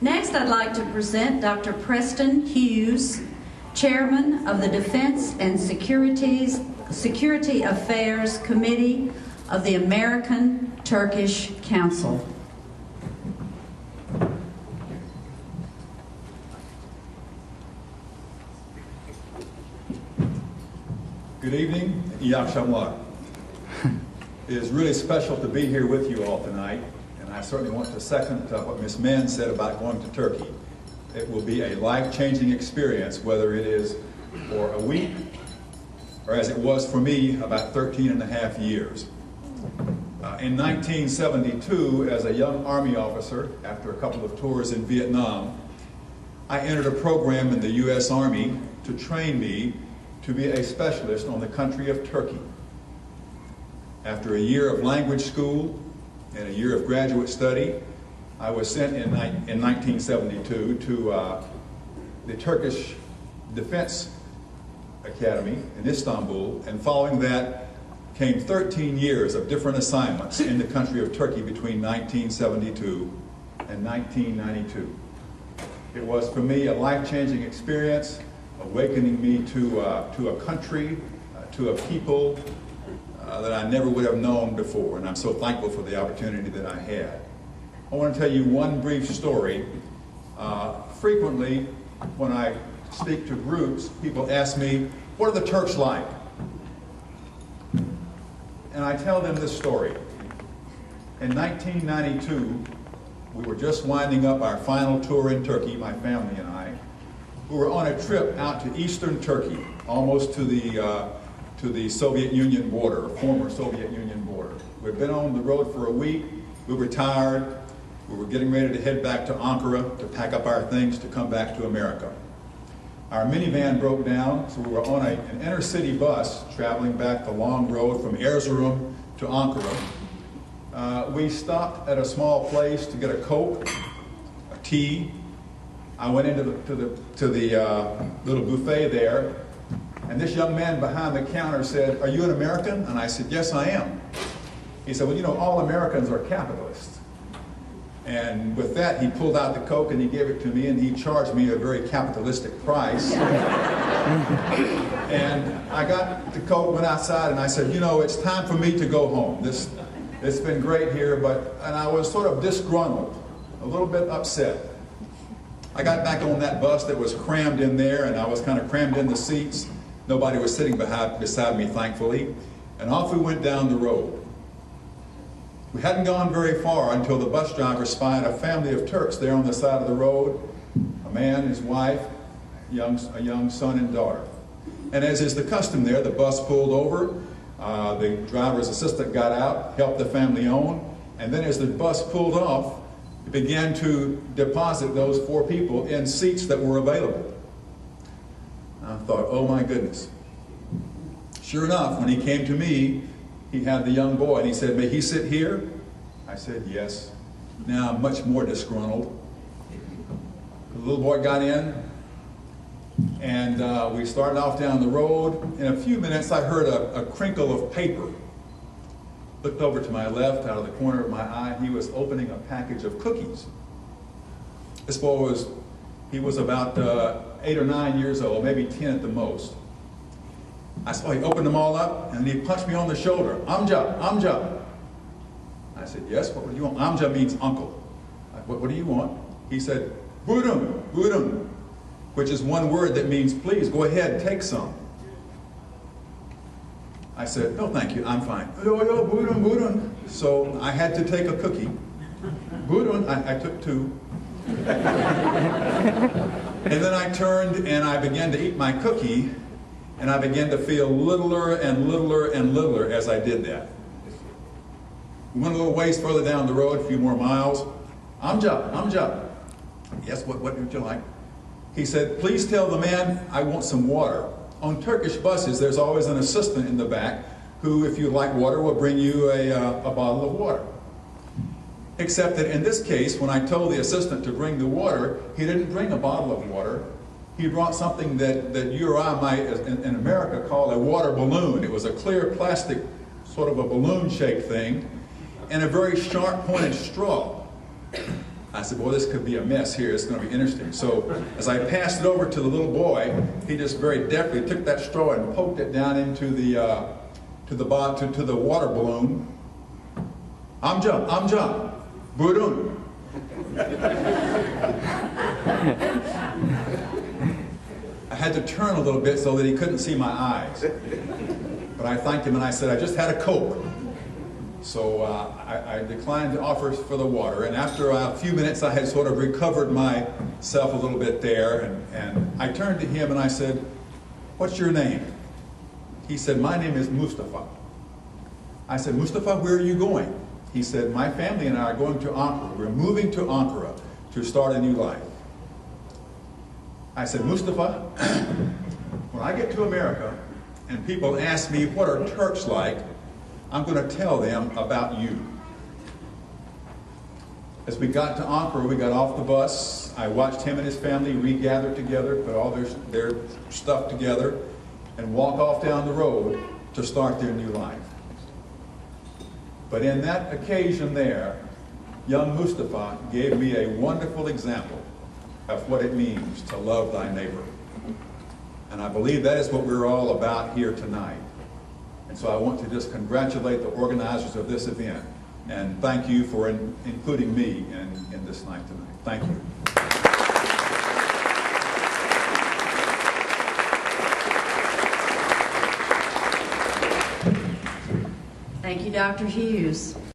Next, I'd like to present Dr. Preston Hughes, Chairman of the Defense and Security Affairs Committee of the American-Turkish Council. Good evening, iyi akşamlar. It is really special to be here with you all tonight, and I certainly want to second what Ms. Mann said about going to Turkey. It will be a life-changing experience, whether it is for a week or as it was for me, about 13 and a half years. In 1972, as a young Army officer, after a couple of tours in Vietnam, I entered a program in the U.S. Army to train me to be a specialist on the country of Turkey. After a year of language school and a year of graduate study, I was sent in 1972 to the Turkish Defense Academy in Istanbul, and following that came 13 years of different assignments in the country of Turkey between 1972 and 1992. It was for me a life-changing experience, awakening me to a country, to a people that I never would have known before, and I'm so thankful for the opportunity that I had. I want to tell you one brief story. Frequently, when I speak to groups, people ask me, what are the Turks like? And I tell them this story. In 1992, we were just winding up our final tour in Turkey, my family and I. We were on a trip out to eastern Turkey, almost to the Soviet Union border, former Soviet Union border. We'd been on the road for a week. We were tired. We were getting ready to head back to Ankara to pack up our things to come back to America. Our minivan broke down, so we were on an inner-city bus traveling back the long road from Erzurum to Ankara. We stopped at a small place to get a Coke, a tea. I went into the little buffet there, and this young man behind the counter said, "Are you an American?" And I said, "Yes, I am." He said, "Well, you know, all Americans are capitalists." And with that, he pulled out the Coke and he gave it to me, and he charged me a very capitalistic price. And I got the Coke, went outside, and I said, "You know, it's time for me to go home. It's been great here," and I was sort of disgruntled, a little bit upset. I got back on that bus that was crammed in there, and I was kind of crammed in the seats. Nobody was sitting beside me, thankfully. And off we went down the road. We hadn't gone very far until the bus driver spied a family of Turks there on the side of the road, a man, his wife, a young son and daughter. And as is the custom there, the bus pulled over, the driver's assistant got out, helped the family on, and then as the bus pulled off, it began to deposit those 4 people in seats that were available. I thought, oh my goodness. Sure enough, when he came to me, he had the young boy, and he said, "May he sit here?" I said, "Yes." Now I'm much more disgruntled. The little boy got in, and we started off down the road. In a few minutes, I heard a crinkle of paper. Looked over to my left, out of the corner of my eye, he was opening a package of cookies. This boy he was about 8 or 9 years old, maybe 10 at the most. I saw he opened them all up, and he punched me on the shoulder. "Amca, amca." I said, "Yes, what do you want?" Amca means uncle. What do you want? He said, "Buyurun, buyurun," which is one word that means, "Please, go ahead, take some." I said, "No, thank you, I'm fine." "Yo, yo, buyurun, buyurun." So I had to take a cookie. Buyurun, I took 2. And then I turned and I began to eat my cookie, and I began to feel littler and littler and littler as I did that. We went a little ways further down the road, a few more miles. "Amca, amca." "Yes, what would you like?" He said, "Please tell the man I want some water." On Turkish buses, there's always an assistant in the back who, if you like water, will bring you a bottle of water. Except that in this case, when I told the assistant to bring the water, he didn't bring a bottle of water. He brought something that you or I might, in America, call a water balloon. It was a clear plastic, sort of a balloon-shaped thing, and a very sharp-pointed straw. I said, boy, this could be a mess here. It's going to be interesting. So as I passed it over to the little boy, he just very deftly took that straw and poked it down into the water balloon. I'm jump. Budun. I had to turn a little bit so that he couldn't see my eyes. But I thanked him and I said, I just had a Coke. So I declined to offer for the water. And after a few minutes, I had sort of recovered myself a little bit there. And I turned to him and I said, what's your name? He said, my name is Mustafa. I said, Mustafa, where are you going? He said, my family and I are going to Ankara. We're moving to Ankara to start a new life. I said, Mustafa, when I get to America and people ask me what are Turks like, I'm going to tell them about you. As we got to Ankara, we got off the bus. I watched him and his family regather together, put all their stuff together, and walk off down the road to start their new life. But in that occasion there, young Mustafa gave me a wonderful example of what it means to love thy neighbor. And I believe that is what we're all about here tonight. And so I want to just congratulate the organizers of this event and thank you for including me in this night tonight. Thank you. Thank you, Dr. Hughes.